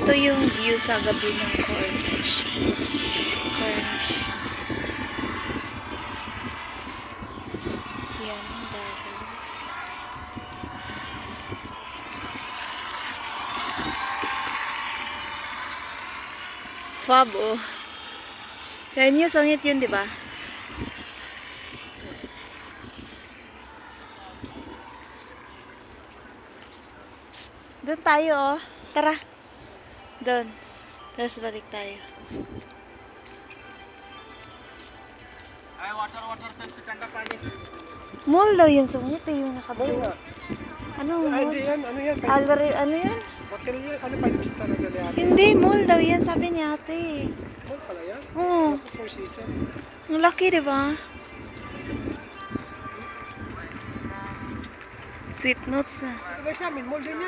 Ito yung view sa gabi ng Cornish. Cornish. Yan ang dagat. Fab, oh. Kaya niyo, sungit yun, di ba? Doon tayo, oh. Tara. Doon. Tapos balik tayo. Ay, water, Pepsi, kanda pani. Mall daw yun, sungit eh, yung nakabili. Anong Ay, mall? hindi yan. Ano yan? Ano yun? Hotel yan. Ano, 5 star na gali ate? Hindi, mall daw yan, sabi niya ate. Mall pala yan? Oo. Ako, Four Seasons. Ang laki, di ba? Sweet notes na. Guys, sa amin, mall din yan.